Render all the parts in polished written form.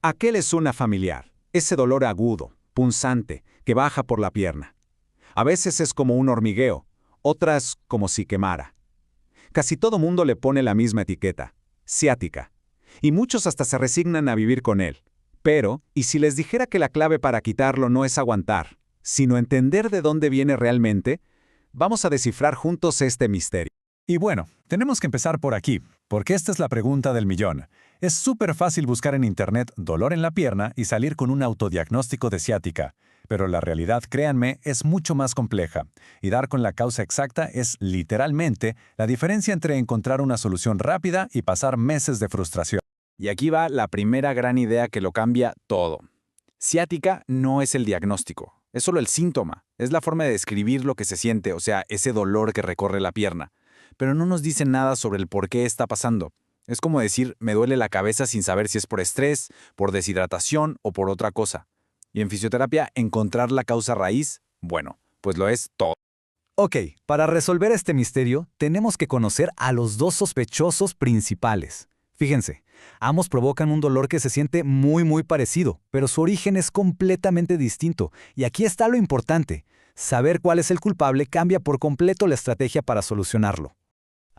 Aquel es una familiar, ese dolor agudo, punzante, que baja por la pierna. A veces es como un hormigueo, otras como si quemara. Casi todo mundo le pone la misma etiqueta, ciática, y muchos hasta se resignan a vivir con él. Pero, ¿y si les dijera que la clave para quitarlo no es aguantar, sino entender de dónde viene realmente? Vamos a descifrar juntos este misterio. Y bueno, tenemos que empezar por aquí, porque esta es la pregunta del millón. Es súper fácil buscar en Internet dolor en la pierna y salir con un autodiagnóstico de ciática. Pero la realidad, créanme, es mucho más compleja. Y dar con la causa exacta es, literalmente, la diferencia entre encontrar una solución rápida y pasar meses de frustración. Y aquí va la primera gran idea que lo cambia todo. Ciática no es el diagnóstico, es solo el síntoma. Es la forma de describir lo que se siente, o sea, ese dolor que recorre la pierna. Pero no nos dice nada sobre el por qué está pasando. Es como decir, me duele la cabeza sin saber si es por estrés, por deshidratación o por otra cosa. Y en fisioterapia, encontrar la causa raíz, bueno, pues lo es todo. Ok, para resolver este misterio, tenemos que conocer a los dos sospechosos principales. Fíjense, ambos provocan un dolor que se siente muy parecido, pero su origen es completamente distinto. Y aquí está lo importante. Saber cuál es el culpable cambia por completo la estrategia para solucionarlo.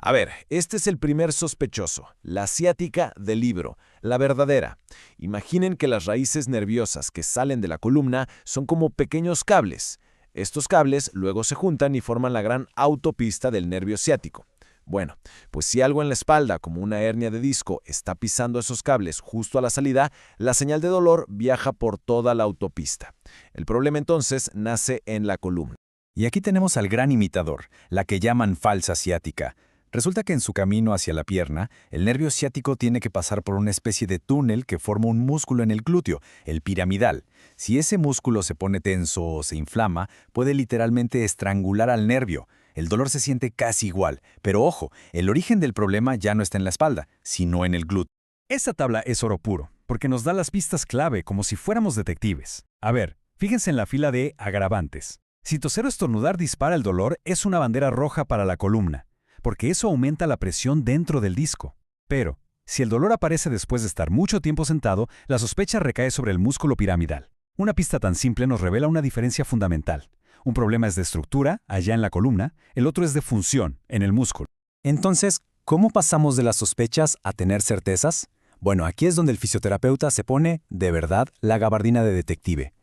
A ver, este es el primer sospechoso, la ciática del libro, la verdadera. Imaginen que las raíces nerviosas que salen de la columna son como pequeños cables. Estos cables luego se juntan y forman la gran autopista del nervio ciático. Bueno, pues si algo en la espalda, como una hernia de disco, está pisando esos cables justo a la salida, la señal de dolor viaja por toda la autopista. El problema entonces nace en la columna. Y aquí tenemos al gran imitador, la que llaman falsa ciática. Resulta que en su camino hacia la pierna, el nervio ciático tiene que pasar por una especie de túnel que forma un músculo en el glúteo, el piramidal. Si ese músculo se pone tenso o se inflama, puede literalmente estrangular al nervio. El dolor se siente casi igual, pero ojo, el origen del problema ya no está en la espalda, sino en el glúteo. Esta tabla es oro puro, porque nos da las pistas clave como si fuéramos detectives. A ver, fíjense en la fila de agravantes. Si toser o estornudar dispara el dolor, es una bandera roja para la columna, porque eso aumenta la presión dentro del disco. Pero, si el dolor aparece después de estar mucho tiempo sentado, la sospecha recae sobre el músculo piramidal. Una pista tan simple nos revela una diferencia fundamental. Un problema es de estructura, allá en la columna, el otro es de función, en el músculo. Entonces, ¿cómo pasamos de las sospechas a tener certezas? Bueno, aquí es donde el fisioterapeuta se pone, de verdad, la gabardina de detective.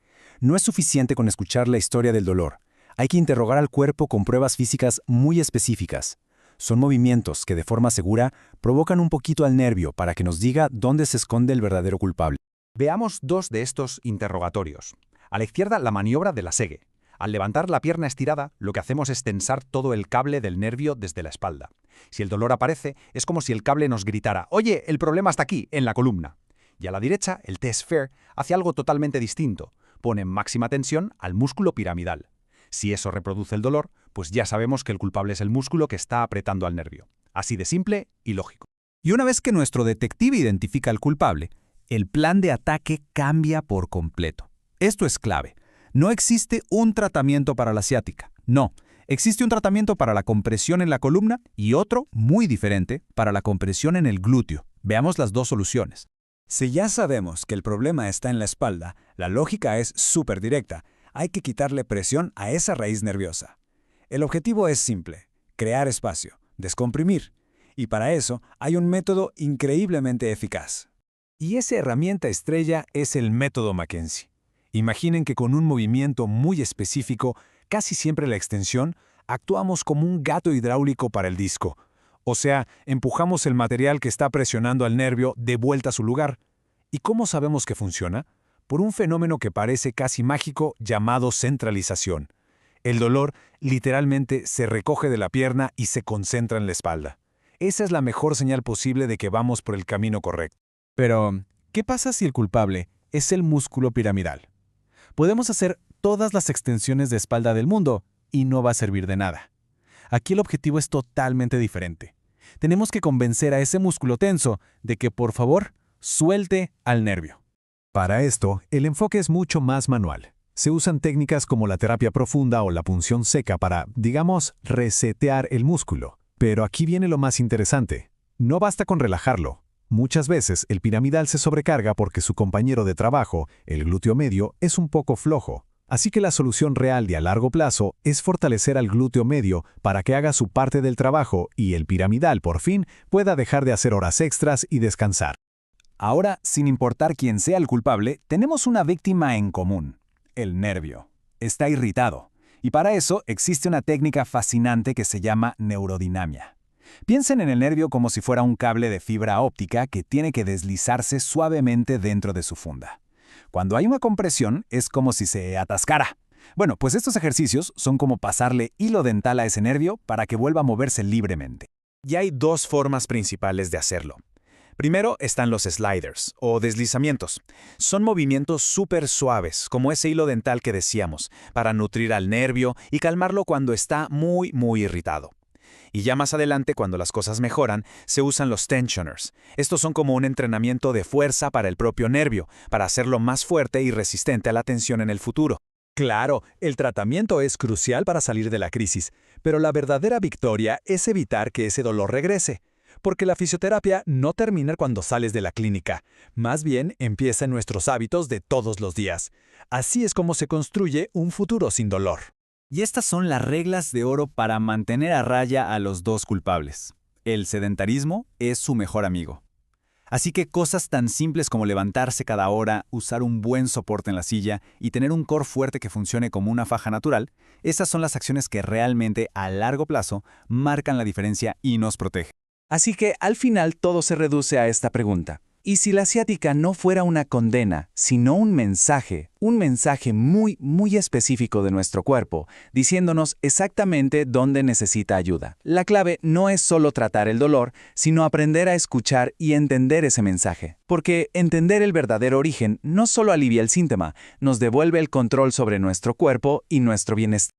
No es suficiente con escuchar la historia del dolor. Hay que interrogar al cuerpo con pruebas físicas muy específicas. Son movimientos que de forma segura provocan un poquito al nervio para que nos diga dónde se esconde el verdadero culpable. Veamos dos de estos interrogatorios. A la izquierda, la maniobra de la segue. Al levantar la pierna estirada, lo que hacemos es tensar todo el cable del nervio desde la espalda. Si el dolor aparece, es como si el cable nos gritara, «Oye, el problema está aquí, en la columna». Y a la derecha, el test fair hace algo totalmente distinto. Pone en máxima tensión al músculo piramidal. Si eso reproduce el dolor, pues ya sabemos que el culpable es el músculo que está apretando al nervio. Así de simple y lógico. Y una vez que nuestro detective identifica al culpable, el plan de ataque cambia por completo. Esto es clave. No existe un tratamiento para la ciática. No, existe un tratamiento para la compresión en la columna y otro, muy diferente, para la compresión en el glúteo. Veamos las dos soluciones. Si ya sabemos que el problema está en la espalda, la lógica es súper directa. Hay que quitarle presión a esa raíz nerviosa. El objetivo es simple, crear espacio, descomprimir. Y para eso hay un método increíblemente eficaz. Y esa herramienta estrella es el método Mackenzie. Imaginen que con un movimiento muy específico, casi siempre la extensión, actuamos como un gato hidráulico para el disco. O sea, empujamos el material que está presionando al nervio de vuelta a su lugar. ¿Y cómo sabemos que funciona? Por un fenómeno que parece casi mágico llamado centralización. El dolor literalmente se recoge de la pierna y se concentra en la espalda. Esa es la mejor señal posible de que vamos por el camino correcto. Pero, ¿qué pasa si el culpable es el músculo piramidal? Podemos hacer todas las extensiones de espalda del mundo y no va a servir de nada. Aquí el objetivo es totalmente diferente. Tenemos que convencer a ese músculo tenso de que, por favor, suelte al nervio. Para esto, el enfoque es mucho más manual. Se usan técnicas como la terapia profunda o la punción seca para, digamos, resetear el músculo. Pero aquí viene lo más interesante. No basta con relajarlo. Muchas veces el piramidal se sobrecarga porque su compañero de trabajo, el glúteo medio, es un poco flojo. Así que la solución real de a largo plazo es fortalecer al glúteo medio para que haga su parte del trabajo y el piramidal, por fin, pueda dejar de hacer horas extras y descansar. Ahora, sin importar quién sea el culpable, tenemos una víctima en común: el nervio. Está irritado. Y para eso existe una técnica fascinante que se llama neurodinamia. Piensen en el nervio como si fuera un cable de fibra óptica que tiene que deslizarse suavemente dentro de su funda. Cuando hay una compresión, es como si se atascara. Bueno, pues estos ejercicios son como pasarle hilo dental a ese nervio para que vuelva a moverse libremente. Y hay dos formas principales de hacerlo. Primero están los sliders, o deslizamientos. Son movimientos súper suaves, como ese hilo dental que decíamos, para nutrir al nervio y calmarlo cuando está muy irritado. Y ya más adelante, cuando las cosas mejoran, se usan los tensioners. Estos son como un entrenamiento de fuerza para el propio nervio, para hacerlo más fuerte y resistente a la tensión en el futuro. Claro, el tratamiento es crucial para salir de la crisis, pero la verdadera victoria es evitar que ese dolor regrese. Porque la fisioterapia no termina cuando sales de la clínica, más bien empieza en nuestros hábitos de todos los días. Así es como se construye un futuro sin dolor. Y estas son las reglas de oro para mantener a raya a los dos culpables. El sedentarismo es su mejor amigo. Así que cosas tan simples como levantarse cada hora, usar un buen soporte en la silla y tener un core fuerte que funcione como una faja natural, esas son las acciones que realmente a largo plazo marcan la diferencia y nos protegen. Así que al final todo se reduce a esta pregunta. ¿Y si la ciática no fuera una condena, sino un mensaje muy específico de nuestro cuerpo, diciéndonos exactamente dónde necesita ayuda? La clave no es solo tratar el dolor, sino aprender a escuchar y entender ese mensaje. Porque entender el verdadero origen no solo alivia el síntoma, nos devuelve el control sobre nuestro cuerpo y nuestro bienestar.